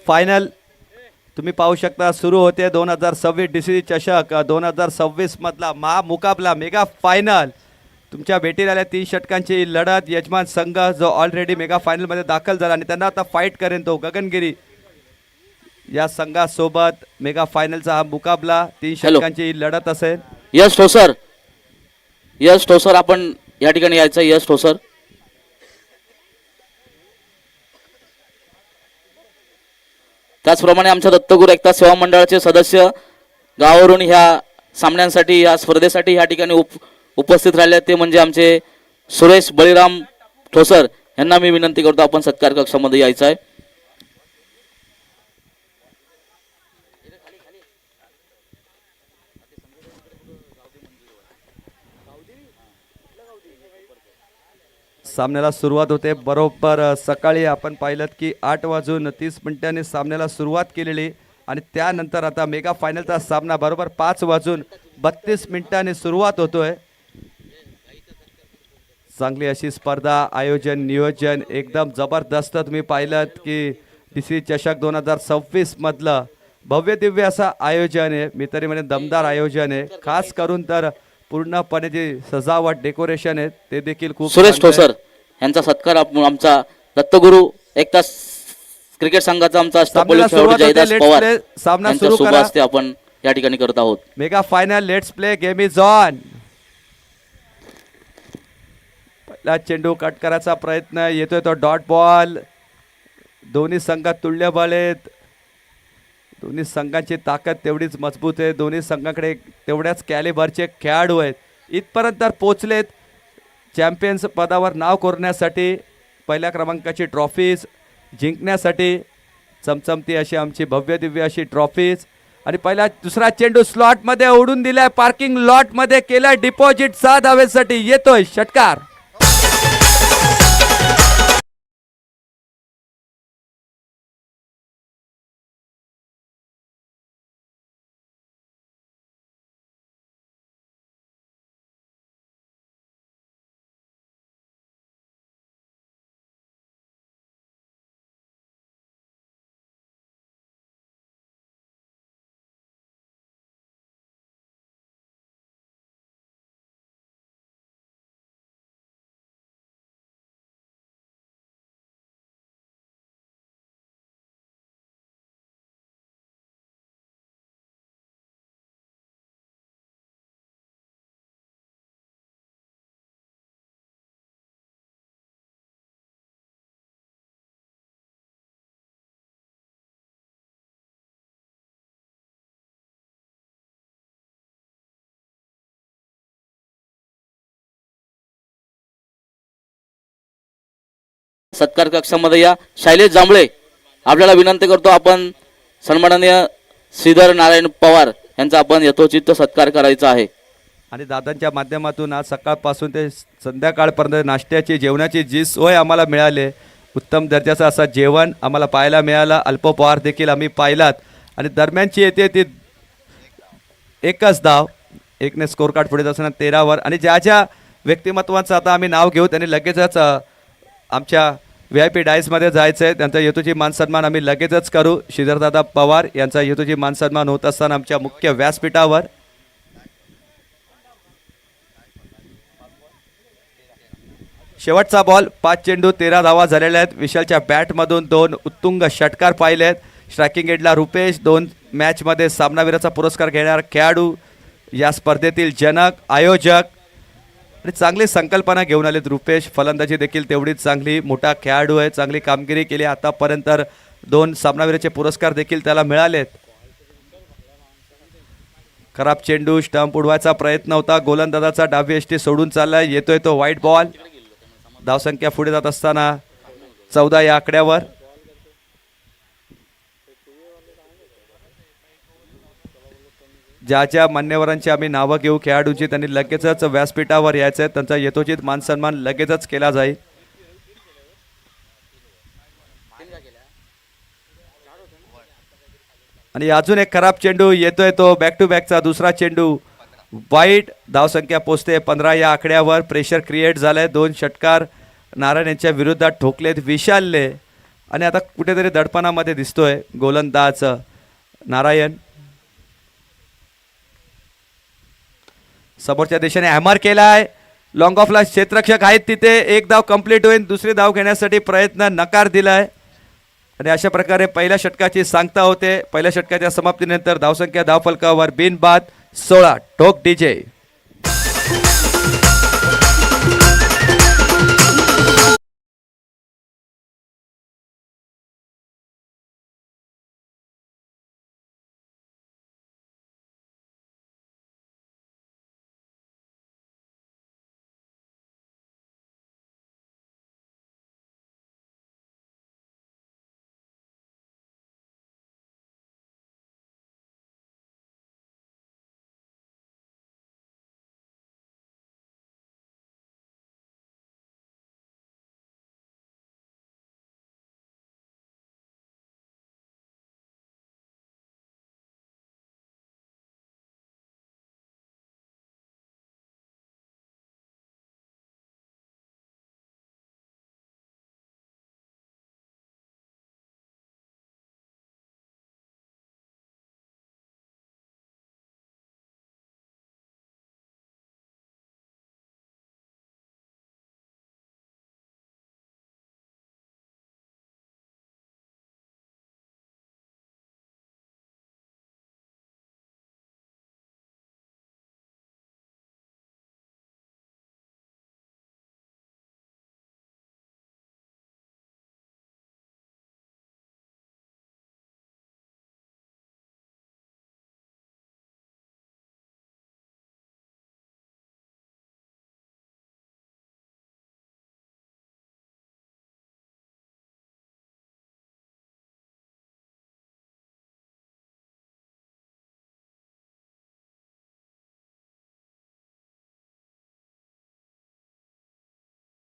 Final तुम्ही पाहू शकता सुरू होते 2026 DCC चषक 2026 मधला महामुकाबला मेगा फायनल. तुमच्या भेटीला आल्या 3 षटकांची लढत. यजमान संघ जो ऑलरेडी मेगा फायनल मध्ये दाखल झाला आणि त्यांना आता फाईट करेन तो गगनगिरी या संघासोबत मेगा फायनलचा हा मुकाबला 3 षटकांची लढत असेल. यश ठोसर, यश ठोसर आपण या ठिकाणी यायचं. यश ठोसर त्याचप्रमाणे आमच्या दत्तगुरु एकता सेवा मंडळाचे सदस्य गावावरून ह्या सामन्यांसाठी या स्पर्धेसाठी ह्या ठिकाणी उपस्थित राहिले ते म्हणजे आमचे सुरेश बळीराम ठोसर यांना मी विनंती करतो आपण सत्कार कक्षामध्ये यायचं आहे. सामन्याला सुरुवात होते बरोबर सकाळी आपण पाहिलं की 8:30 सामन्याला सुरुवात केलेली आणि त्यानंतर आता मेगा फायनलचा सामना बरोबर 5:32 सुरुवात होतोय. चांगली अशी स्पर्धा आयोजन नियोजन एकदम जबरदस्त तुम्ही पाहिलं की DCC चषक 2026 मधलं भव्य दिव्य असं आयोजन आहे. मी तरी म्हणे दमदार आयोजन आहे. खास करून तर पूर्णपणे जी सजावट डेकोरेशन आहे ते देखील खूप. सुरेश ठोसर यांचा सत्कार आमचा दत्तगुरु एकता क्रिकेट संघाचा आमचा सामना सुरू करा. आपण या ठिकाणी करत आहोत. Mega final let's play game is on. पहिला चेंडू कट करायचा प्रयत्न येतोय तो डॉट बॉल. दोन्ही संघ तुल्यबळ आहेत. दोन्ही संघांची ताकद तेवढीच मजबूत आहे. दोन्ही संघाकडे तेवढ्याच कॅलिबरचे खेळाडू आहेत. इथपर्यंत पोचलेत चॅम्पियन्स पदावर नाव कोरण्यासाठी पहिल्या क्रमांकाची ट्रॉफीज जिंकण्यासाठी. चमचमती अशी आमची भव्य दिव्य अशी ट्रॉफीज. आणि पहिला दुसरा चेंडू स्लॉट मध्ये उडून दिलाय. पार्किंग लॉट मध्ये केलाय डिपॉझिट 6 धावेसाठी. येतोय षटकार. सत्कार कक्षामध्ये या. शैलेश जांभळे आपल्याला विनंती करतो आपण सन्माननीय श्रीधर नारायण पवार यांचा आपण यथोचित सत्कार करायचा आहे. आणि दादांच्या माध्यमातून आज सकाळपासून ते संध्याकाळपर्यंत नाश्त्याची जेवणाची जी सोय आम्हाला मिळाली. उत्तम दर्जाचं असं जेवण आम्हाला पाहायला मिळालं. अल्पोपहार देखील आम्ही पाहिलात. आणि दरम्यानची येते ती एकच धाव. एकने स्कोर कार्ड पुढे असताना 13 वर. आणि ज्या ज्या व्यक्तिमत्वांचं आता आम्ही नाव घेऊ त्यांनी लगेचच आमच्या VIP डायसमध्ये जायचं आहे. त्यांचा हेतूची मानसन्मान आम्ही लगेचच करू. श्रीधरदादा पवार यांचा हेतूची मानसन्मान होत असताना आमच्या मुख्य व्यासपीठावर शेवटचा बॉल 5 चेंडू 13 धावा झालेल्या आहेत. विशालच्या बॅटमधून 2 उत्तुंग षटकार पाहिले आहेत. स्ट्रायकिंग एडला रुपेश 2 मॅचमध्ये सामनावीराचा पुरस्कार घेणारा खेळाडू या स्पर्धेतील जनक आयोजक आणि चांगली संकल्पना घेऊन आलेत रुपेश. फलंदाजी देखील तेवढीच चांगली. मोठा खेळाडू आहे. चांगली कामगिरी केली. आतापर्यंत 2 सामनावीराचे पुरस्कार देखील त्याला मिळालेत. खराब चेंडू स्टंप उडवायचा प्रयत्न होता. गोलंदाजाचा डावी यष्टी सोडून चाललाय. येतोय तो वाईट बॉल. धावसंख्या पुढे जात असताना 14 या आकड्यावर. ज्या ज्या मान्यवरांची आम्ही नावं घेऊ खेळाडूंची त्यांनी लगेचच व्यासपीठावर यायचं आहे. त्यांचा यथोचित मानसन्मान लगेचच केला जाईल. आणि अजून एक खराब चेंडू येतोय तो बॅक टू बॅकचा दुसरा चेंडू वाईट. धावसंख्या पोचते 15 या आकड्यावर. प्रेशर क्रिएट झालंय. 2 षटकार नारायण यांच्या विरोधात ठोकलेत विशालने. आणि आता कुठेतरी दडपणामध्ये दिसतोय गोलंदाज नारायण. समोरच्या दिशेने हॅमर केलाय, लॉंग ऑफला क्षेत्ररक्षक आहेत तिथे, एक धाव कंप्लीट होईल, दुसरी धाव घेण्यासाठी प्रयत्न नकार दिलाय. आणि अशा प्रकारे पहिल्या षटकाची सांगता होते. पहिल्या षटकाच्या समाप्तीनंतर धावसंख्या धावफलकावर बिनबाद 16. ठोक डीजे.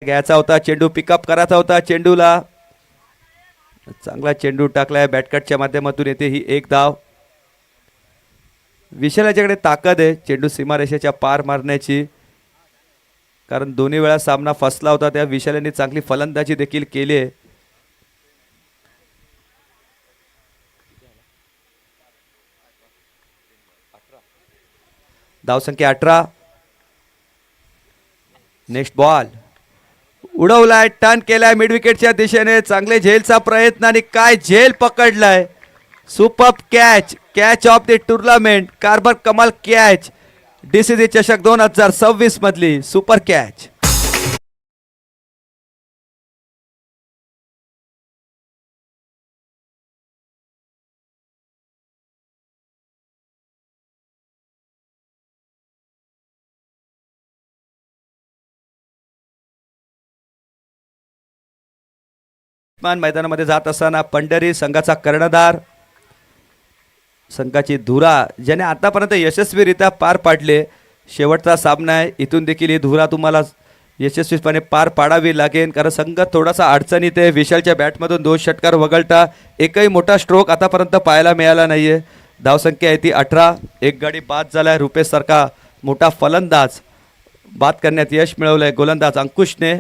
घ्यायचा होता, चेंडू पिकअप करायचा होता, चेंडूला चांगला चेंडू टाकलाय, बॅटकटच्या माध्यमातून येते ही एक धाव. विशाल याच्याकडे ताकद आहे चेंडू सीमारेषेच्या पार मारण्याची, कारण दोन्ही वेळा सामना फसला होता. त्या विशाल यांनी चांगली फलंदाजी देखील केली आहे. धावसंख्या 18. नेक्स्ट बॉल उडवलाय, टर्न केलाय मिड विकेटच्या दिशेने, चांगले झेलचा प्रयत्न आणि काय झेल पकडलाय. Super catch, catch of the tournament, कार्बर कमाल कॅच, डीसीसी चषक 2026 मधली सुपर कॅच. मैदानामध्ये जात असताना पंढरी संघाचा कर्णधार, संघाची धुरा ज्याने आतापर्यंत यशस्वीरित्या पार पाडले. शेवटचा सामना आहे, इथून देखील ही धुरा तुम्हाला यशस्वीपणे पार पाडावी लागेल, कारण संघ थोडासा अडचणीत आहे. विशालच्या बॅटमधून 2 षटकार वगळता एकही मोठा स्ट्रोक आतापर्यंत पाहायला मिळाला नाहीये. धावसंख्या आहे ती 18. एक गाडी बाद झालाय. रुपेश सारखा मोठा फलंदाज बाद करण्यात यश मिळवलंय गोलंदाज अंकुशने.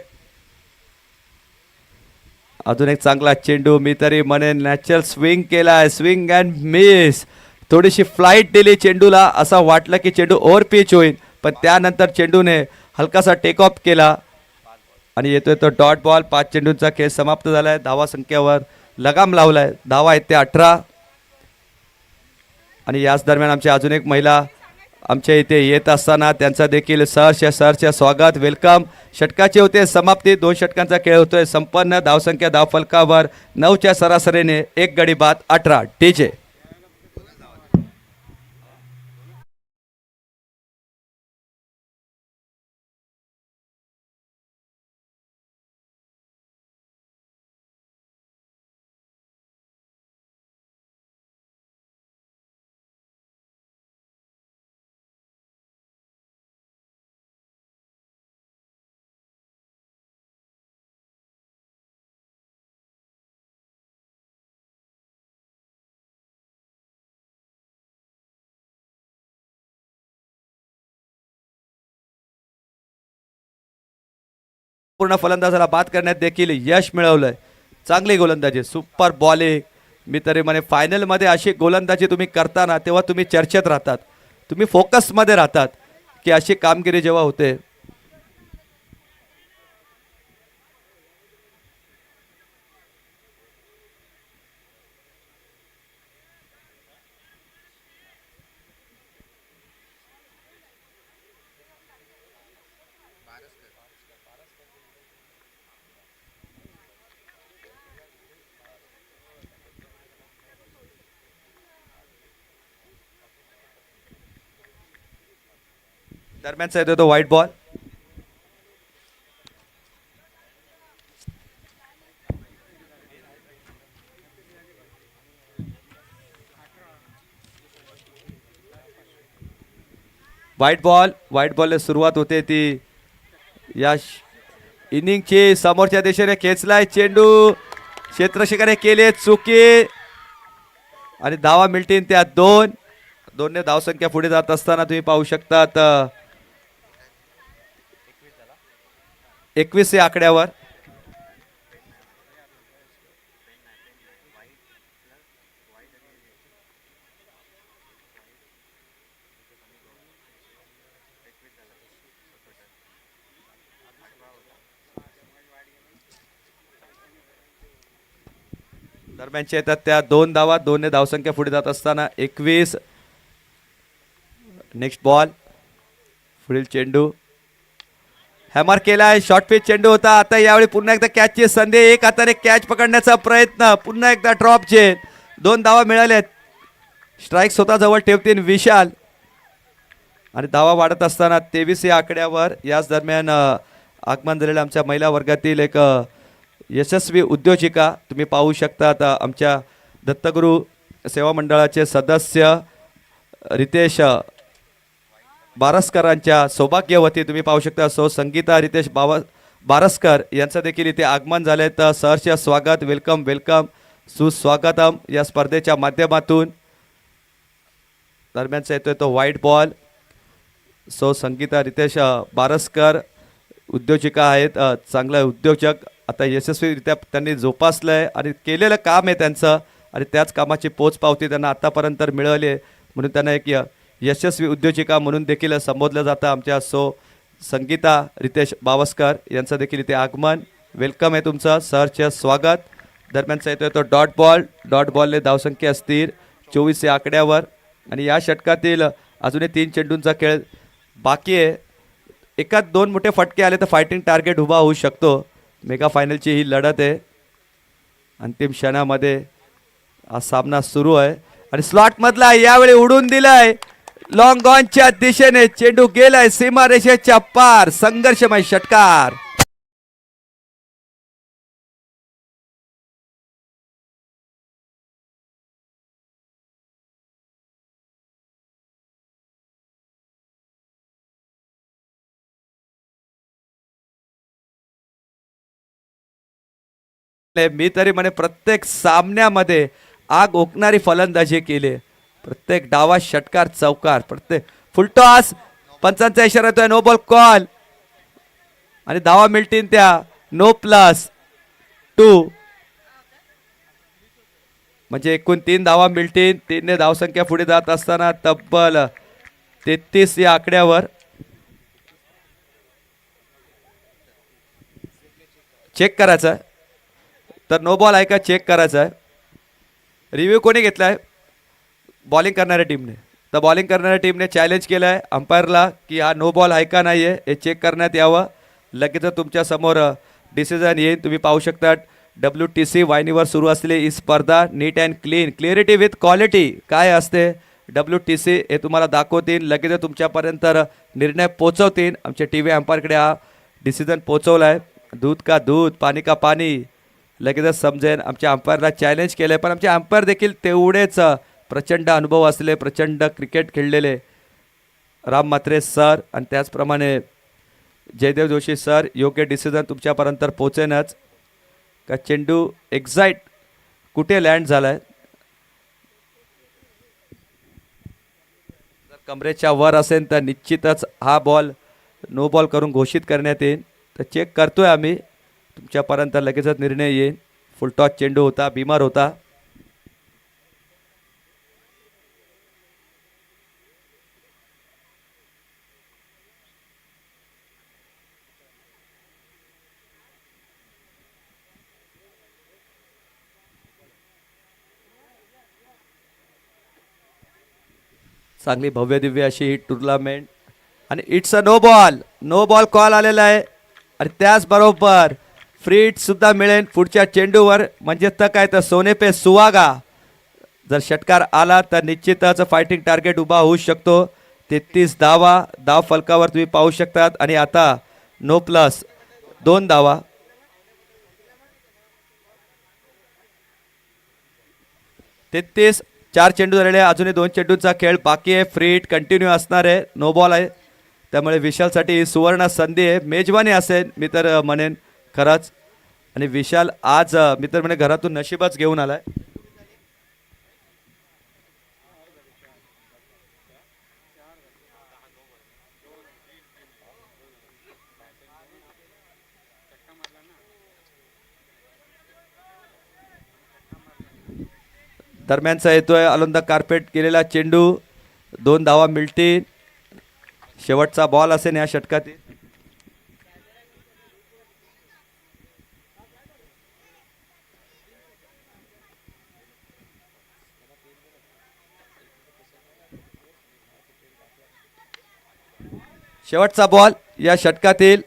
अजून एक चांगला चेंडू, मी तरी म्हणेन नॅचरल स्विंग केलाय, स्विंग अँड मिस. थोडीशी फ्लाईट दिली चेंडूला, असं वाटलं की चेंडू ओव्हर पिच होईल, पण त्यानंतर चेंडूने हलकासा टेक ऑफ केला आणि येतोय तो डॉट बॉल. 5 चेंडूंचा खेळ समाप्त झालाय. धावा संख्येवर लगाम लावलाय. धावा आहेत ते 18. आणि याच दरम्यान आमच्या अजून एक महिला आमच्या इथे येत असताना त्यांचा देखील सहर्ष स्वागत, वेलकम. षटकाचे होते समाप्ती, 2 षटकांचा खेळ होतोय संपन्न. धावसंख्या धावफलकावर 9च्या सरासरीने एक गडी बाद 18. डीजे. पूर्ण फलंदाजाला बाद करण्यात देखील यश मिळवलंय. चांगली गोलंदाजी, सुपर बॉलिंग. मी तरी म्हणे फायनलमध्ये अशी गोलंदाजी तुम्ही करताना तेव्हा तुम्ही चर्चेत राहतात, तुम्ही फोकसमध्ये राहतात की अशी कामगिरी जेव्हा होते. दरम्यानचा येतो तो व्हाईट बॉल. व्हाईट बॉलने सुरुवात होते ती या इनिंगची. समोरच्या दिशेने खेचलाय चेंडू, क्षेत्रशिकाने केले चुकी आणि धावा मिळतील त्या दोनने धावसंख्या पुढे जात असताना तुम्ही पाहू शकतात 21 या आकड्यावर. दरम्यानच्या येतात त्या 2 धावा, 2ने धावसंख्या पुढे जात असताना 21. नेक्स्ट बॉल, पुढील चेंडू हॅमर केलाय, शॉर्ट पिच चेंडू होता. आता यावेळी पुन्हा एकदा कॅचची संधी, एक हाताने कॅच पकडण्याचा प्रयत्न, पुन्हा एकदा ड्रॉप चेन. 2 धावा मिळाल्यात. स्ट्राईक स्वतः जवळ ठेवतील विशाल आणि धावा वाढत असताना 23 या आकड्यावर. याच दरम्यान आगमन झालेल्या आमच्या महिला वर्गातील एक यशस्वी उद्योजिका तुम्ही पाहू शकता. आमच्या दत्तगुरू सेवा मंडळाचे सदस्य रितेश बारसकरांच्या सौभाग्यवती तुम्ही पाहू शकता सो संगीता रितेश बारसकर यांचं देखील इथे आगमन झाले. तर सहर्ष स्वागत, वेलकम वेलकम, सुस्वागतम या स्पर्धेच्या माध्यमातून. दरम्यानचा येतोय तो white ball. So Sangeeta Ritesh Baraskar उद्योजिका आहेत, चांगला उद्योजक, आता यशस्वीरित्या त्यांनी जोपासलंय आणि केलेलं काम आहे त्यांचं आणि त्याच कामाची पोचपावती त्यांना आतापर्यंत मिळाली आहे, म्हणून त्यांना एक यशस्वी उद्योजिका म्हणून देखील संबोधलं जातं. आमच्या सो संगीता रितेश बावस्कर यांचं देखील इथे आगमन, वेलकम आहे तुमचं, सहर्ष स्वागत. दरम्यानचा येतोय तो डॉट बॉलने धावसंख्या स्थिर 24 या आकड्यावर आणि या षटकातील अजूनही 3 चेंडूंचा खेळ बाकी आहे. एकात 2 मोठे फटके आले तर फायटिंग टार्गेट उभा होऊ शकतो. मेगा फायनलची ही लढत आहे, अंतिम क्षणामध्ये हा सामना सुरू आहे आणि स्लॉटमधला यावेळी उडून दिलाय, लॉंग ऑनच्या दिशेने चेंडू गेलाय सीमारेषेच्या पार. संघर्षमय षटकार. मी तरी म्हणे प्रत्येक सामन्यामध्ये आग ओकणारी फलंदाजी केली, प्रत्येक डावा षटकार चौकार, प्रत्येक फुलटॉस. पंचांचा इशारा येतोय, नो बॉल कॉल आणि धावा मिळतील त्या नो +2 म्हणजे एकूण 3 धावा मिळतील. 3ने धावसंख्या पुढे जात असताना तब्बल 33 या आकड्यावर. चेक करायचं तर नो बॉल आहे का चेक करायचं आहे. रिव्ह्यू कोणी घेतलाय? बॉलिंग करणाऱ्या टीमने. तर बॉलिंग करणाऱ्या टीमने चॅलेंज केलं आहे अंपायरला की हा नो बॉल आहे का नाही आहे हे चेक करण्यात यावं. लगेच तुमच्या समोर डिसिजन येईल. तुम्ही पाहू शकता WTC वाहिनीवर सुरू असलेली ही स्पर्धा neat and clean, clarity with quality काय असते WTC हे तुम्हाला दाखवतील, लगेच तुमच्यापर्यंत निर्णय पोचवतील. आमच्या TV अंपायरकडे हा डिसिजन पोचवला आहे. दूध का दूध, पाणी का पाणी लगेचच समजेल. आमच्या अंपायरला चॅलेंज केलं आहे, पण आमचे अंपायर देखील तेवढेच प्रचंड अनुभव असलेले, प्रचंड क्रिकेट खेळलेले राम म्हात्रे सर आणि त्याचप्रमाणे जयदेव जोशी सर. योग्य डिसिजन तुमच्यापर्यंत पोचेनच का चेंडू एक्झॅक्ट कुठे लँड झालाय. जर कमरेच्या वर असेल तर निश्चितच हा बॉल नो बॉल करून घोषित करण्यात येईल. तर चेक करतोय आम्ही, तुमच्यापर्यंत लगेचच निर्णय येईल. फुलटॉस चेंडू होता, बिमार होता. चांगली भव्य दिव्य अशी ही टुर्नामेंट आणि it's a no ball call आलेला आहे आणि त्याचबरोबर फ्री हिट सुद्धा मिळेल पुढच्या चेंडूवर. म्हणजे तर काय तर सोने पे सुहागा. जर षटकार आला तर निश्चितच फायटिंग टार्गेट उभा होऊ शकतो. 33 धावा धाव फलकावर तुम्ही पाहू शकतात आणि आता नो प्लस 2 धावा. तेहतीस 4 चेंडू झालेले आहे. अजूनही 2 चेंडूचा खेळ बाकी आहे. फ्री हिट कंटिन्यू असणार आहे. नो बॉल आहे त्यामुळे विशालसाठी ही सुवर्ण संधी आहे. मेजवानी असेल मी तर म्हणेन खरंच. आणि विशाल आज मी तर म्हणे घरातून नशीबच घेऊन आलाय. दरम्यानचा येतोय अलंद कार्पेट केलेला चेंडू. 2 धावा मिळतील. शेवटचा बॉल असेल या षटकातील. शेवटचा बॉल या षटकातील.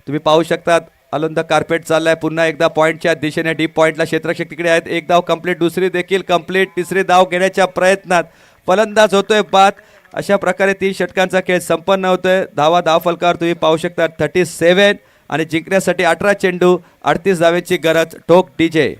तुम्ही पाहू शकतात अलंद कार्पेट चाललाय पुन्हा एकदा पॉईंटच्या दिशेने. डीप पॉईंटला क्षेत्ररक्षक तिकडे आहेत. एक धाव कंप्लीट, दुसरी देखील कंप्लीट, तिसरी धाव घेण्याच्या प्रयत्नात फलंदाज होतोय बाद. अशा प्रकारे 3 षटकांचा खेळ संपन्न होतोय. धाव फलकावर तुम्ही पाहू शकता 37 आणि जिंकण्यासाठी 18 चेंडू 38 धावेची गरज. टोक डीजे.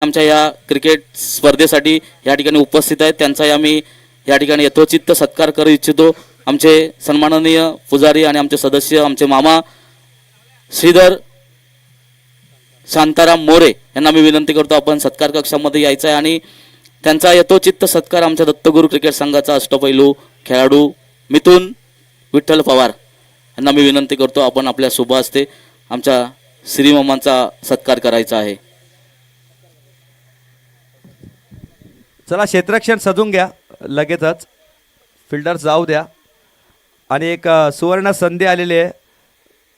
आमच्या या क्रिकेट स्पर्धेसाठी या ठिकाणी उपस्थित आहेत. त्यांचा आम्ही या ठिकाणी यथोचित सत्कार करू इच्छितो. आमचे सन्माननीय पुजारी आणि आमचे सदस्य आमचे मामा श्रीधर शांताराम मोरे यांना मी विनंती करतो आपण सत्कार कक्षामध्ये यायचं आहे आणि त्यांचा यथोचित सत्कार आमच्या दत्तगुरू क्रिकेट संघाचा अष्टपैलू खेळाडू मिथुन विठ्ठल पवार यांना मी विनंती करतो आपण आपल्या शुभ हस्ते आमच्या श्रीमामांचा सत्कार करायचा आहे. चला क्षेत्ररक्षण सजून घ्या लगेचच. फिल्डर जाऊ द्या. आणि एक सुवर्ण संधी आलेली आहे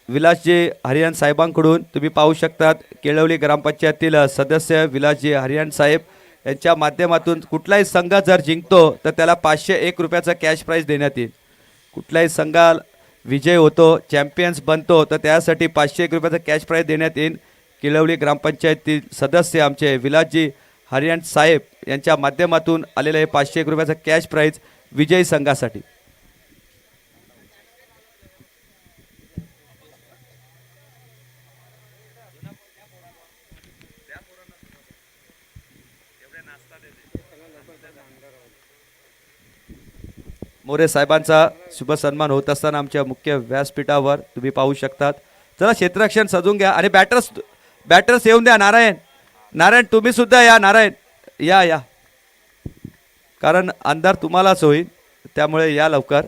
विलासजी हरियाण साहेबांकडून. तुम्ही पाहू शकतात केळवली ग्रामपंचायतील सदस्य विलासजी हरियाण साहेब यांच्या माध्यमातून कुठलाही संघ जर जिंकतो तर त्याला 501 रुपयाचा कॅश प्राईज देण्यात येईल. कुठलाही संघाला विजय होतो, चॅम्पियन्स बनतो तर त्यासाठी 501 रुपयाचा कॅश प्राईज देण्यात येईल. केळवली ग्रामपंचायतील सदस्य आमचे विलासजी हरियाण साहेब यांच्या माध्यमातून आलेलं आहे 501 रुपयाचा कॅश प्राईज विजयी संघासाठी. मोरे साहेबांचा शुभ सन्मान होत असताना आमच्या मुख्य व्यासपीठावर तुम्ही पाहू शकतात. चला क्षेत्ररक्षण सजून घ्या आणि बॅटर्स येऊन द्या. नारायण तुम्ही सुद्धा या. नारायण या कारण अंधार तुम्हालाच होईल त्यामुळे या लवकर.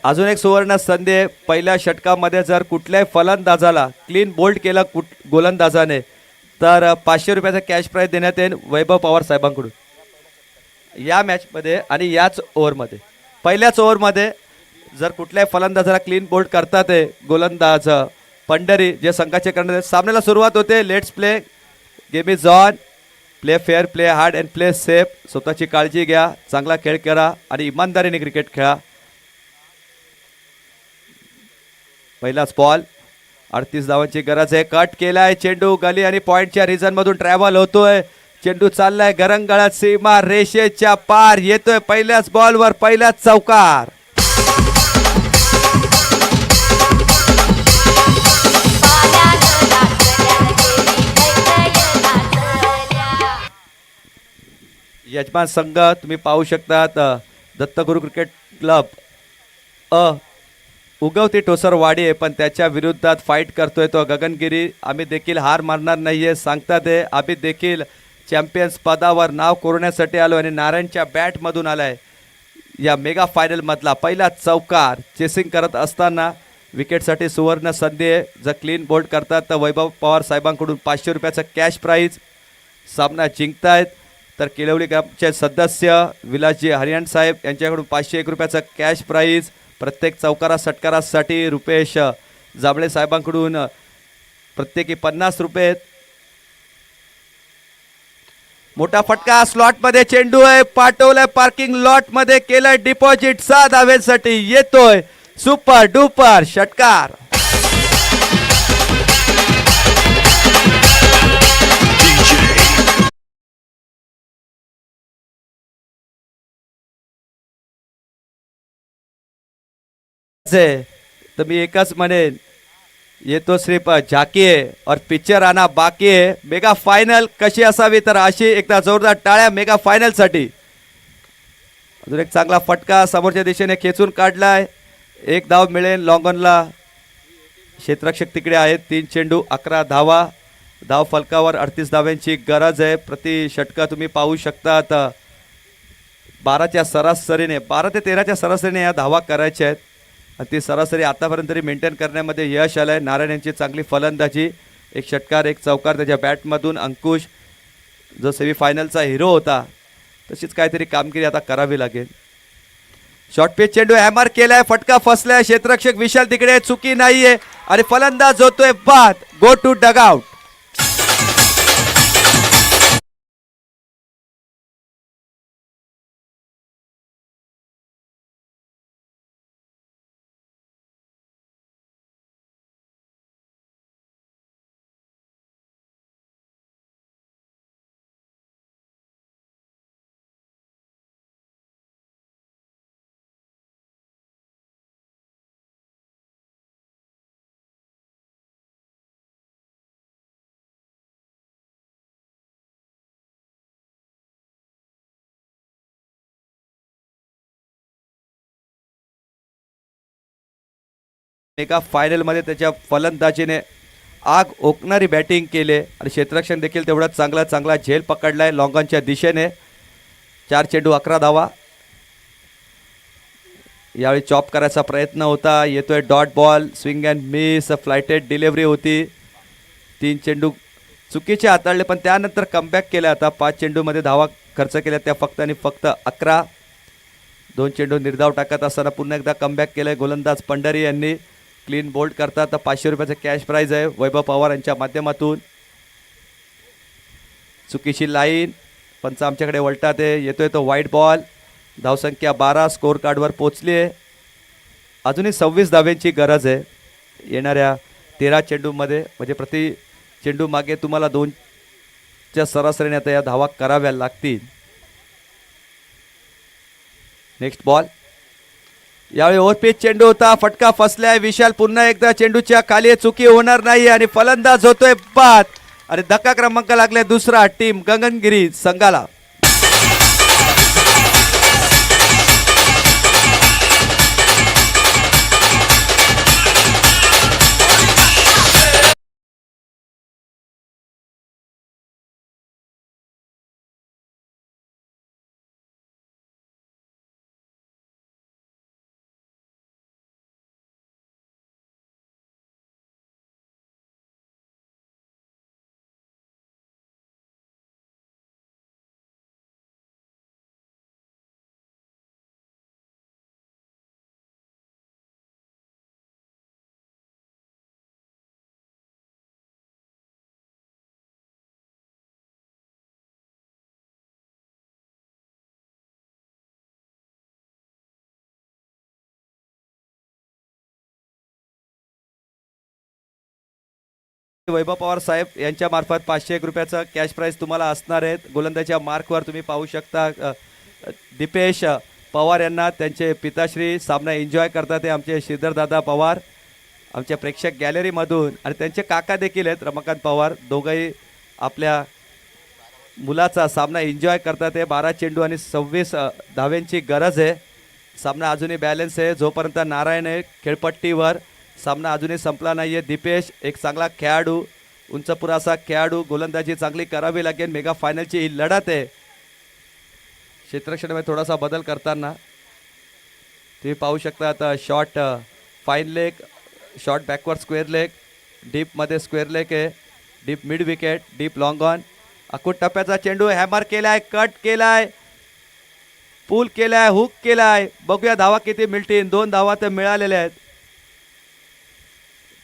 अजून एक सुवर्ण संधी आहे. पहिल्या षटकामध्ये जर कुठल्याही फलंदाजाला क्लीन बोल्ड केला गोलंदाजाने तर 500 रुपयाचा कॅश प्राईज देण्यात येईल वैभव पवार साहेबांकडून या मॅचमध्ये. आणि याच ओव्हरमध्ये पहिल्याच ओव्हरमध्ये जर कुठल्याही फलंदाजाला क्लीन बोल्ड करतात आहे गोलंदाज पंढरी जे संघाचे करणार सामन्याला सुरुवात होते. Let's play, game is on. Play fair, play hard and play safe. स्वतःची काळजी घ्या, चांगला खेळ करा आणि इमानदारीने क्रिकेट खेळा. पहिलाच बॉल, 38 धावांची गरज आहे. कट केलाय चेंडू, गली आणि पॉइंटच्या रिझन मधून ट्रॅव्हल होतोय. चेंडू चाललाय गरंगळत सीमा रेषेच्या पार, येतोय पहिल्याच बॉलवर पहिल्याच चौकार. यजमान संघ तुम्ही पाहू शकतात दत्तगुरु क्रिकेट क्लब उगवती ठोसरवाडी आहे, पण त्याच्या विरोधात फाईट करतोय तो गगनगिरी. आम्ही देखील हार मारणार नाहीये सांगतात आहे. आम्ही देखील चॅम्पियन्स पदावर नाव कोरण्यासाठी आलो आणि नारायणच्या बॅटमधून आलाय. या मेगा फायनल मधला पहिला चौकार चेसिंग करत असताना विकेटसाठी सुवर्ण संधी आहे. जर क्लीन बोल्ड करतात तर वैभव पवार साहेबांकडून 500 रुपयाचा कॅश प्राईज. सामना जिंकतायत तर किलवली ग्रामचे सदस्य विलासजी हरियाण साहेब यांच्याकडून 501 रुपयाचा कॅश प्राईज. प्रत्येक चौकारा षटकारासाठी रुपेश जांभळे साहेबांकडून प्रत्येकी 50 रुपये. मोठा फटका स्लॉटमध्ये चेंडू आहे, पाठवलाय पार्किंग लॉटमध्ये, केलंय डिपॉझिट 6 धावेसाठी. येतोय सुपर डुपर षटकार. तर मी एकच म्हणेन, येतो सिर्फ झाकीये और पिक्चर आना बाकी आहे. मेगा फायनल कशी असावी तर अशी एकदा जोरदार टाळ्या मेगा फायनल साठी. अजून एक चांगला फटका समोरच्या दिशेने खेचून काढलाय. एक धाव मिळेल लॉंगॉनला. क्षेत्ररक्षक तिकडे आहेत. 3 चेंडू 11 धावा. धाव फलकावर 38 धाव्यांची गरज आहे. प्रति षटका तुम्ही पाहू शकतात 12च्या सरासरीने 12 ते 13च्या सरासरीने या धावा करायच्या आहेत आणि ती सरासरी आतापर्यंत तरी मेंटेन करण्यामध्ये यश आलं आहे. नारायण यांची चांगली फलंदाजी, एक षटकार एक चौकार त्याच्या बॅटमधून. अंकुश जो सेमीफायनलचा हिरो होता तशीच काहीतरी कामगिरी आता करावी लागेल. शॉर्ट पिच चेंडू हॅमर केलाय, फटका फसलाय. क्षेत्ररक्षक विशाल तिकडे, चुकी नाहीये आणि फलंदाज होतोय बाद. Go to dugout. एका फायनलमध्ये त्याच्या फलंदाजीने आग ओकणारी बॅटिंग केले आणि क्षेत्ररक्षण देखील तेवढा चांगला झेल पकडलाय लॉंगॉनच्या दिशेने. 4 चेंडू 11 धावा. यावेळी चॉप करायचा प्रयत्न होता. येतोय dot ball, swing and miss, flighted delivery होती. 3 चेंडू चुकीचे हाताळले पण त्यानंतर कमबॅक केला. आता 5 चेंडूमध्ये धावा खर्च केल्या त्या फक्त आणि फक्त 11. 2 चेंडू निर्धाव टाकत असताना पुन्हा एकदा कमबॅक केलंय गोलंदाज पंढरी यांनी. क्लीन बोल्ड करतात तर 500 रुपयाचं कॅश प्राईज आहे वैभव पवार यांच्या माध्यमातून. चुकीची लाईन, पंच आमच्याकडे वळतात आहे. येतोय तो वाईट बॉल. धावसंख्या 12 स्कोर कार्डवर पोचली आहे. अजूनही 26 धाव्यांची गरज आहे येणाऱ्या 13 चेंडूमध्ये. म्हणजे प्रति चेंडू मागे तुम्हाला 2च्या सरासरीने आता या धावा कराव्या लागतील. Next ball. यावेळी ओव्हरपिच चेंडू होता, फटका फसलाय. विशाल पुन्हा एकदा चेंडूच्या खाली, चुकी होणार नाही आणि फलंदाज होतोय बाद. आणि धक्का क्रमांक लागलाय दुसरा टीम गगनगिरी संघाला. वैभव पवार साहेब यांच्या मार्फत 501 रुपयाचं कॅश प्राईज तुम्हाला असणार आहेत. गोलंदाजीच्या मार्कवर तुम्ही पाहू शकता दीपेश पवार यांना त्यांचे पिताश्री सामना एन्जॉय करतात ते आमचे श्रीधरदादा पवार आमच्या प्रेक्षक गॅलरीमधून आणि त्यांचे काका देखील आहेत रमाकांत पवार. दोघंही आपल्या मुलाचा सामना एन्जॉय करतात आहे. 12 चेंडू आणि 26 धाव्यांची गरज आहे. सामना अजूनही बॅलन्स आहे. जोपर्यंत नारायण आहे खेळपट्टीवर सामना अजूनही संपला नाही आहे. दीपेश एक चांगला खेळाडू, उंचपुराचा खेळाडू, गोलंदाजी चांगली करावी लागेल. मेगा फायनलची ही लढत आहे. क्षेत्ररक्षणामध्ये थोडासा बदल करताना तुम्ही पाहू शकता. आता short fine leg, short backward square leg, डीपमध्ये स्क्वेअर लेग आहे, deep mid wicket, deep long on. अकूट टप्प्याचा चेंडू हॅमर केलाय, कट केलाय, पूल केलाय, हुक केलाय. बघूया धावा किती मिळतील. 2 धावा तर मिळालेल्या आहेत.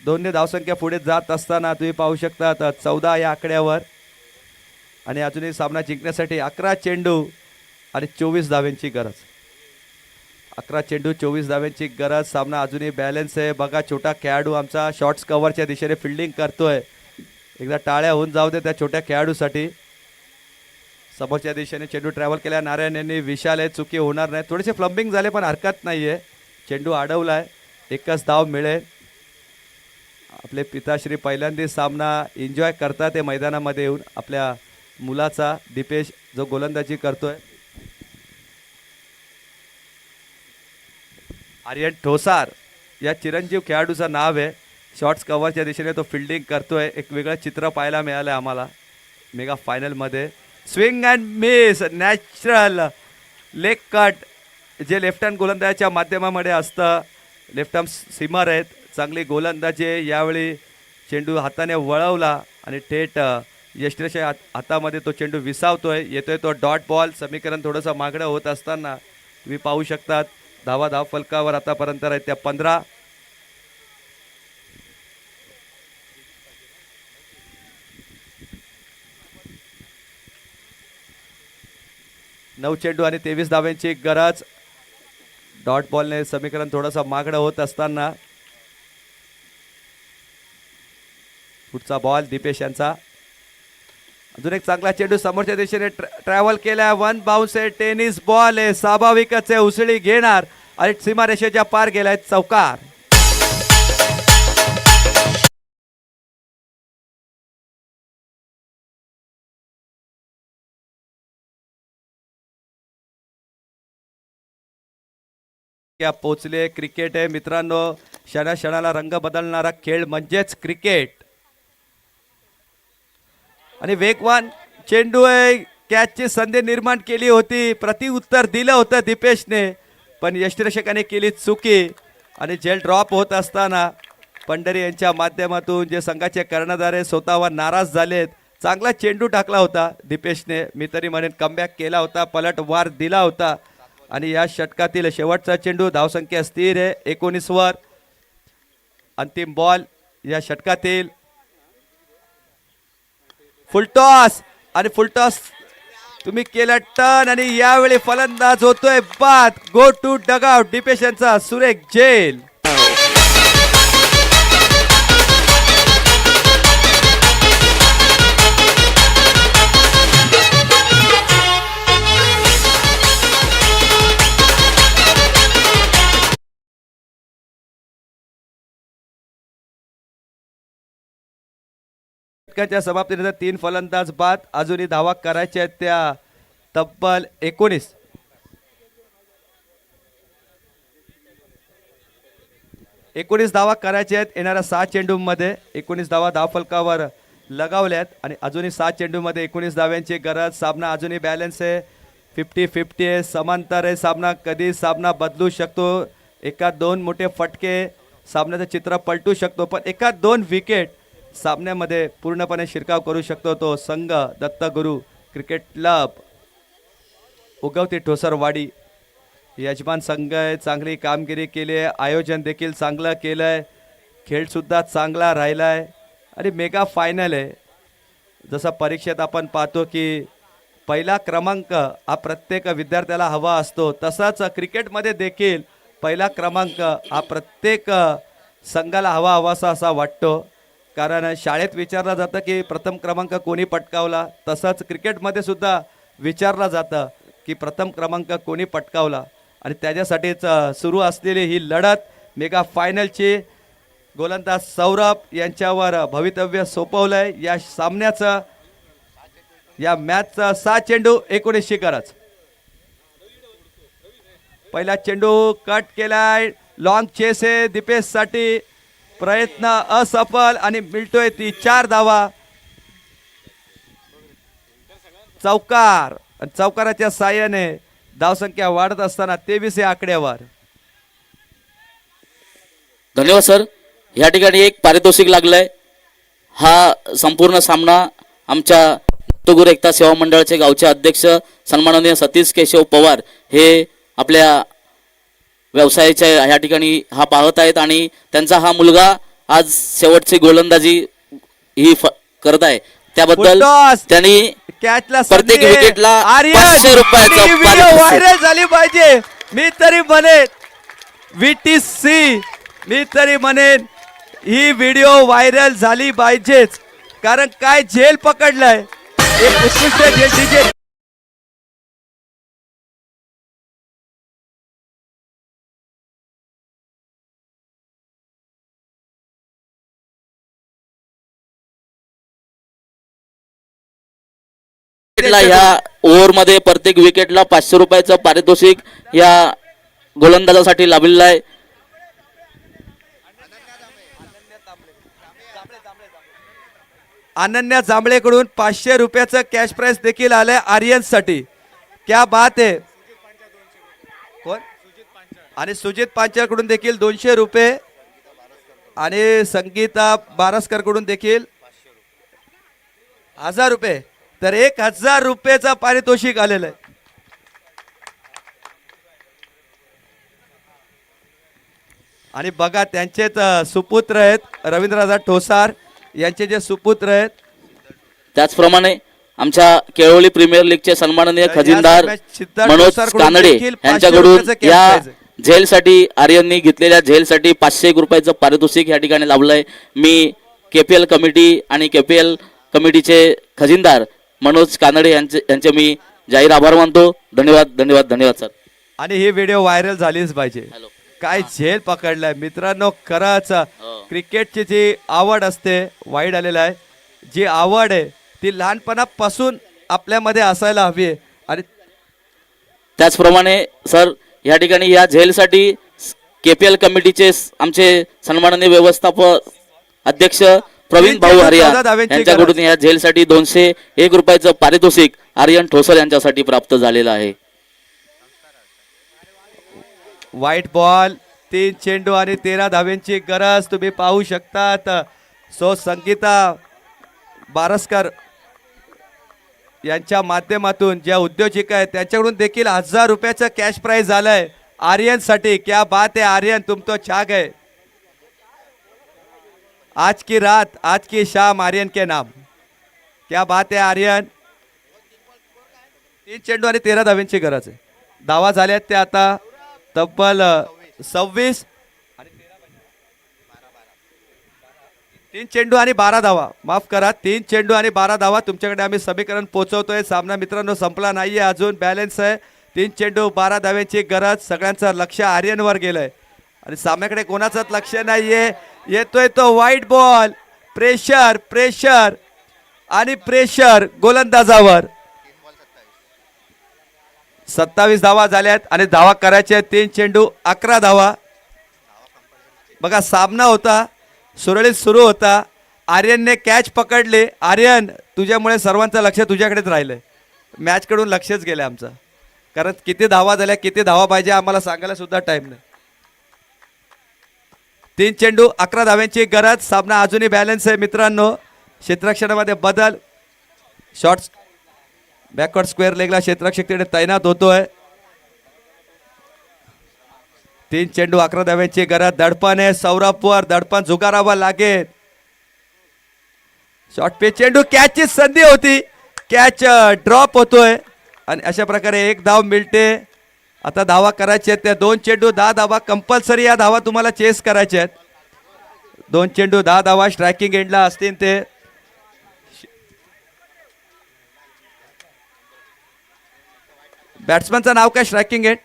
2ने धावसंख्या पुढे जात असताना तुम्ही पाहू शकता आता 14 या आकड्यावर आणि अजूनही सामना जिंकण्यासाठी 11 चेंडू आणि 24 धाव्यांची गरज. 11 चेंडू 24 धाव्यांची गरज. सामना अजूनही बॅलन्स आहे. बघा छोटा खेळाडू आमचा शॉर्ट्स कव्हरच्या दिशेने फिल्डिंग करतोय. एकदा टाळ्या होऊन जाऊ दे त्या छोट्या खेळाडूसाठी. समोरच्या दिशेने चेंडू ट्रॅव्हल केल्या नारायण यांनी. विशाल आहे, चुकी होणार नाही. थोडेसे फ्लंबिंग झाले पण हरकत नाही आहे. चेंडू अडवलाय, एकच धाव मिळेल. आपले पिताश्री पहिल्यांदा सामना एन्जॉय करतात ते मैदानामध्ये येऊन आपल्या मुलाचा दीपेश जो गोलंदाजी करतोय. आर्यन ठोसार या चिरंजीव खेळाडूचं नाव आहे. शॉर्ट्स कव्हरच्या दिशेने तो फिल्डिंग करतोय. एक वेगळं चित्र पाहायला मिळालं आहे आम्हाला मेगा फायनलमध्ये. Swing and miss, natural leg cut जे लेफ्ट हँड गोलंदाजाच्या माध्यमामध्ये असतं. लेफ्ट आर्म सीमर आहेत, चांगली गोलंदाजी. यावेळी चेंडू हाताने वळवला आणि थेट यष्टीच्या हातामध्ये तो चेंडू विसावतोय. येतोय तो डॉट बॉल. समीकरण थोडंसं मागणं होत असताना तुम्ही पाहू शकतात धावा धाव फलकावर आतापर्यंत आहेत त्या 15. नऊ चेंडू आणि 23 धाव्यांची गरज. डॉट बॉलने समीकरण थोडंसं मागणं होत असताना पुढचा बॉल दीपेश यांचा. अजून एक चांगला चेंडू समोरच्या दिशेने ट्रॅव्हल केला. 1 बाउन्स आहे, टेनिस बॉल आहे, स्वाभाविकच आहे, उसळी घेणार आणि सीमारेषेच्या पार गेलाय, चौकार. पोचले. क्रिकेट आहे मित्रांनो, क्षणाक्षणाला रंग बदलणारा खेळ म्हणजेच क्रिकेट. आणि वेगवान चेंडू आहे. कॅचची संधी निर्माण केली होती, प्रतिउत्तर दिलं होतं दीपेशने, पण यष्टीरक्षकाने केली चुकी आणि झेल ड्रॉप होत असताना पंढरी यांच्या माध्यमातून जे संघाचे कर्णधार आहे स्वतःवर नाराज झालेत. चांगला चेंडू टाकला होता दीपेशने, मी तरी म्हणेन कमबॅक केला होता, पलटवार दिला होता. आणि या षटकातील शेवटचा चेंडू, धावसंख्या स्थिर आहे 19 वर. अंतिम बॉल या षटकातील. फुलटॉस आणि फुलटॉस तुम्ही केला टर्न आणि यावेळी फलंदाज होतोय बाद. गो टू डगआउट दीपेश यांचा सुरेख झेल. षटकाच्या समाप्तीनंतर 3 फलंदाज बाद. अजूनही धावा करायच्या आहेत त्या तब्बल 19. धावा करायच्या आहेत येणाऱ्या 6 चेंडूंमध्ये. 19 धावा धावफलकावर लगावल्यात आणि अजूनही 7 चेंडूंमध्ये 19 धाव्यांची गरज. सामना अजूनही बॅलन्स आहे, 50-50 आहे, समांतर आहे सामना. कधी सामना बदलू शकतो. 1-2 मोठे फटके सामन्याचं चित्र पलटू शकतो, पण 1-2 विकेट सामन्यामध्ये पूर्णपणे शिरकाव करू शकतो तो संघ. दत्तगुरू क्रिकेट क्लब उगवती ठोसरवाडी यजमान संघ आहे. चांगली कामगिरी केली आहे, आयोजन देखील चांगलं केलं आहे, खेळसुद्धा चांगला राहिला आहे आणि मेगा फायनल आहे. जसं परीक्षेत आपण पाहतो की पहिला क्रमांक हा प्रत्येक विद्यार्थ्याला हवा असतो, तसाच क्रिकेटमध्ये देखील पहिला क्रमांक हा प्रत्येक संघाला हवासा असा वाटतो. कारण शाळेत विचारलं जातं की प्रथम क्रमांक कोणी पटकावला, तसंच क्रिकेटमध्ये सुद्धा विचारलं जातं की प्रथम क्रमांक कोणी पटकावला. आणि त्याच्यासाठीच सुरू असलेली ही लढत मेगा फायनलची गोलंदाज सौरभ यांच्यावर भवितव्य सोपवलंय. या सामन्याचं, या मॅचचा 6 चेंडू 19 गरज. पहिला चेंडू कट केलाय, लॉंग चेस आहे दीपेशसाठी, प्रयत्न असफल आणि मिळतोय ती 4 धावा. चौकार, चौकाराच्या साह्याने धावसंख्या वाढत असताना 23 या आकड्यावर. धन्यवाद सर. या ठिकाणी एक पारितोषिक लागलंय. हा संपूर्ण सामना आमच्या दत्तगुरु एकता सेवा मंडळाचे गावचे अध्यक्ष सन्माननीय सतीश केशव पवार हे आपल्या व्यवसायाच्या या ठिकाणी हा पाहत आहेत आणि त्यांचा हा मुलगा आज शेवटची गोलंदाजी ही करत आहे. त्याबद्दल फुलटॉस. त्यांनी कॅचला प्रत्येक विकेटला 500 रुपयाचं व्हिडिओ व्हायरल झाली पाहिजे. मी तरी म्हणेन VTC, मी तरी म्हणेन ही व्हिडिओ व्हायरल झाली पाहिजेच. कारण काय झेल पकडलाय, एक उत्कृष्ट झेल. डीजे ह्या ओव्हरमध्ये प्रत्येक विकेटला 500 रुपयाचं पारितोषिक या गोलंदाजासाठी लाभलेलं आहे. अनन्या जांभळेकडून 500 रुपयाचं कॅश प्राइज देखील आलंय आर्यनसाठी. क्या बात आहे. कोण? आणि सुजित पांचाळकडून देखील 200 रुपये आणि संगीता बारसकरकडून देखील 1000 रुपये. तर 1000 रुपयाचा पारितोषिक आलेलं आहे. आणि बघा त्यांचेच सुपुत्र आहेत रवींद्रदादा ठोसार यांचे जे सुपुत्र आहेत. त्याचप्रमाणे आमच्या केळवली प्रीमियर लीगचे सन्माननीय खजिनदार मनोज कानडे यांच्याकडून या झेलसाठी आर्यननी घेतलेल्या झेलसाठी 500 रुपयाचं पारितोषिक या ठिकाणी लाभलंय. मी KPL कमिटी आणि KPL कमिटीचे खजिनदार मनोज कानडे यांचे मी जाहीर आभार मानतो. धन्यवाद धन्यवाद धन्यवाद सर. आणि ही व्हिडिओ व्हायरल झालीच पाहिजे. काय झेल पकडलाय मित्रांनो. खरंच क्रिकेटची जी आवड असते, वाईड आलेला आहे, जी आवड आहे ती लहानपणापासून आपल्यामध्ये असायला हवी आहे. आणि त्याचप्रमाणे सर या ठिकाणी या झेलसाठी KPL कमिटीचे आमचे सन्माननीय व्यवस्थापक अध्यक्ष प्रवीण भाऊ हरिया यांच्याकडून या झेलसाठी 201 रुपयाचं पारितोषिक आर्यन ठोसर यांच्यासाठी प्राप्त झालेलं आहे. व्हाईट बॉल, 3 चेंडू आणि 13 धाव्यांची गरज तुम्ही पाहू शकतात. सो संगीता बारसकर यांच्या माध्यमातून ज्या उद्योजिका आहेत त्यांच्याकडून देखील 1000 रुपयाचं कॅश प्राइज आलंय आर्यनसाठी. क्या बात आहे आर्यन, तुम तो छा गए. आज की रात, आज की शाम आर्यन के नाम. क्या बात आहे आर्यन. 3 चेंडू आणि 13 धाव्यांची गरज आहे. धावा झाल्यात त्या आता तब्बल 26. 3 चेंडू आणि 12 धावा, माफ करा 3 चेंडू आणि 12 धावा तुमच्याकडे आम्ही समीकरण पोहोचवतोय. सामना मित्रांनो संपला नाहीये, अजून बॅलन्स आहे. 3 चेंडू 12 धाव्यांची गरज. सगळ्यांचं लक्ष आर्यनवर गेलंय आणि सामन्याकडे कोणाचंच लक्ष नाहीये. येतोय तो व्हाईट बॉल. प्रेशर प्रेशर आणि प्रेशर गोलंदाजावर. 27 धावा झाल्यात आणि धावा करायच्या 3 चेंडू 11 धावा. बघा सामना होता, सुरळीत सुरू होता. आर्यनने कॅच पकडले. आर्यन, तुझ्यामुळे सर्वांचं लक्ष तुझ्याकडेच राहिलंय. मॅचकडून लक्षच गेलं आमचं. कारण किती धावा झाल्या, किती धावा पाहिजे आम्हाला सांगायला सुद्धा टाइम नाही. 3 चेंडू 11 धाव्यांची गरज. सामना अजूनही बॅलन्स आहे मित्रांनो. क्षेत्ररक्षणामध्ये बदल. शॉर्ट्स बॅकवर्ड स्क्वेअर लेगला क्षेत्ररक्षक तिकडे तैनात होतोय. 3 चेंडू 11 धाव्यांची गरज. दडपण आहे सौरभवर, दडपण झुगारावा लागेल. शॉर्ट पे चेंडू, कॅचची संधी होती, कॅच ड्रॉप होतोय आणि अशा प्रकारे 1 धाव मिळते. आता धावा करायच्या आहेत त्या 2 चेंडू 10 धावा कंपल्सरी. या धावा तुम्हाला चेस करायच्या आहेत. 2 चेंडू 10 धावा स्ट्रायकिंग एंडला असतील ते. बॅट्समनचं नाव काय स्ट्रायकिंग एंड?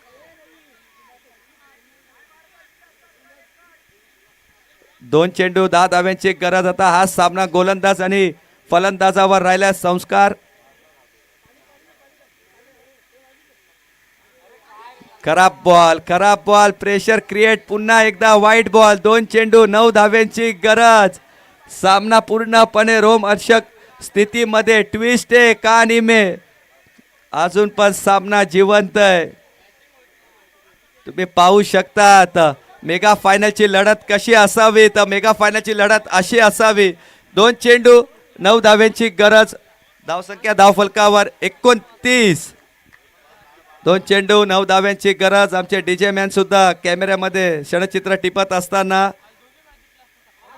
2 चेंडू 10 धाव्यांची गरज. आता हा सामना गोलंदाज आणि फलंदाजावर राहिला संस्कार. खराब बॉल प्रेशर क्रिएट. पुन्हा एकदा वाईट बॉल. 2 चेंडू 9 धाव्यांची गरज. सामना पूर्णपणे रोमहर्षक स्थितीमध्ये. ट्विस्ट आहे का निमे. अजून पण सामना जिवंत आहे. तुम्ही पाहू शकता मेगा फायनलची लढत कशी असावी. तर मेगा फायनलची लढत अशी असावी. 2 चेंडू 9 धाव्यांची गरज. धावसंख्या धावफलकावर 29. 2 चेंडू 9 धाव्यांची गरज. आमचे डीजे मॅन सुद्धा कॅमेऱ्यामध्ये क्षणचित्र टिपत असताना.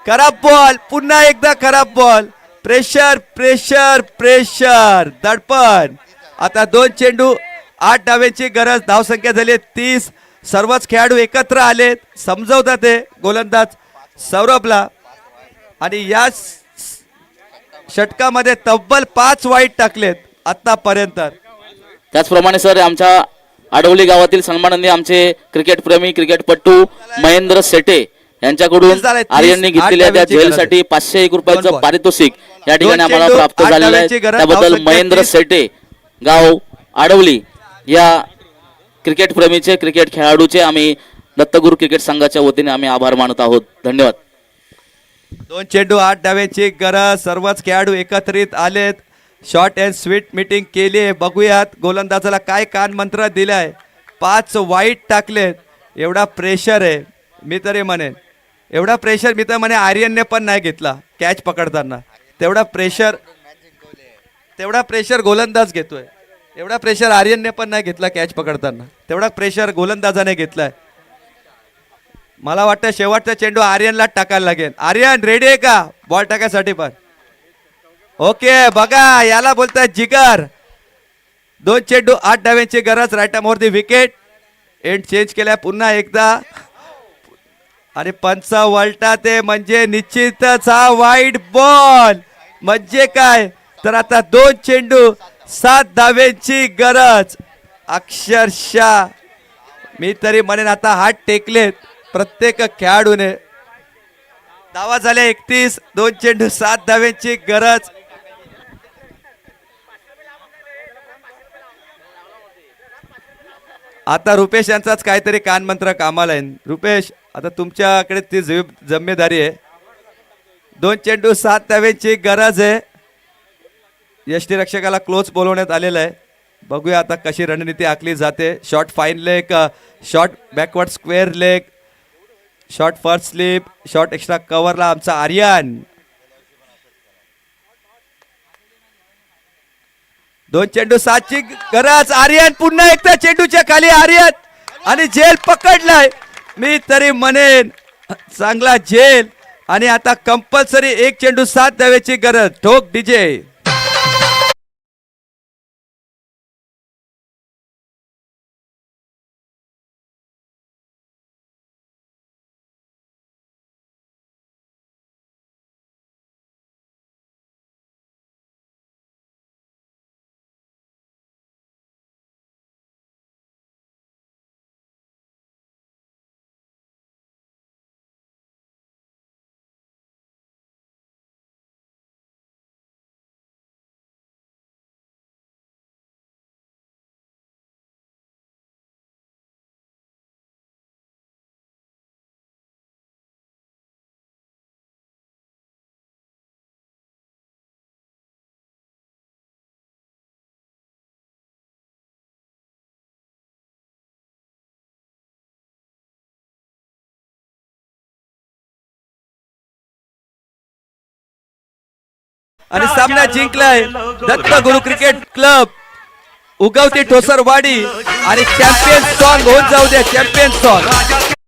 खराब बॉल. पुन्हा एकदा खराब बॉल. प्रेशर प्रेशर प्रेशर दडपण. आता 2 चेंडू 8 धाव्यांची गरज. धावसंख्या झाली 30. सर्वच खेळाडू एकत्र आलेत. समजवतात ते गोलंदाज सौरभला. आणि या षटकामध्ये तब्बल 5 वाईट टाकलेत आतापर्यंत. त्याचप्रमाणे सर आमच्या आडवली गावातील सन्माननीय आमचे क्रिकेट प्रेमी क्रिकेटपटू महेंद्र सेटे यांच्याकडून आर्यनने घेतलेल्या त्या जेलसाठी 501 रुपयाचं पारितोषिक या ठिकाणी आम्हाला प्राप्त झालेलं आहे. त्याबद्दल महेंद्र सेटे गाव आडवली या क्रिकेट प्रेमीचे क्रिकेट खेळाडूचे आम्ही दत्तगुरु क्रिकेट संघाच्या वतीने आम्ही आभार मानत आहोत. धन्यवाद. 2 चेंडू 8 धाव्यांची गरज. सर्वच खेळाडू एकत्रित आलेत. शॉर्ट अँड स्वीट मीटिंग केली आहे. बघूयात गोलंदाजाला काय कान मंत्र दिलाय. 5 वाईट टाकलेत. एवढा प्रेशर आहे. मी तरी म्हणेन एवढा प्रेशर मी तर म्हणे आर्यनने पण नाही घेतला कॅच पकडताना. तेवढा प्रेशर गोलंदाज घेतोय. एवढा प्रेशर आर्यनने पण नाही घेतला कॅच पकडताना. तेवढा प्रेशर गोलंदाजाने घेतलाय. मला वाटतं शेवटचा चेंडू आर्यनला टाकायला लागेल. आर्यन रेडी आहे का बॉल टाकायसाठी पण? ओके बघा याला बोलतात जिगर. 2 चेंडू 8 धाव्यांची गरज. राईट आर्म वरती विकेट. एंड चेंज केलाय पुन्हा एकदा. आणि पंच वलटा ते म्हणजे निश्चितच हा वाईट बॉल. म्हणजे काय तर आता 2 चेंडू 7 धाव्यांची गरज. अक्षरशः मी तरी म्हणेन आता हात टेकलेत प्रत्येक खेळाडूने. धावा झाल्या 31. 2 चेंडू 7 धाव्यांची गरज. आता रुपेश यांचाच काहीतरी कानमंत्र कामाला आहे. रुपेश आता तुमच्याकडे ती जिम्मेदारी आहे. 2 चेंडू 7 धाव्यांची गरज आहे. यष्टीरक्षकाला क्लोज बोलवण्यात आलेलं आहे. बघूया आता कशी रणनीती आखली जाते. Short fine leg, short backward square leg, short first slip, short extra कव्हरला आमचा आर्यन. 2 चेंडू 7 ची गरज. आर्यन पुन्हा एकदा चेंडूच्या खाली आर्यन आणि झेल पकडलाय. मी तरी म्हणेन चांगला झेल. आणि आता कंपल्सरी 1 चेंडू 7 धाव्याची गरज. ठोक डीजे. आणि सामना जिंकलाय दत्तगुरु क्रिकेट क्लब उगवती ठोसरवाडी. आणि चॅम्पियन सॉन्ग होऊन जाऊ द्या. Champion song.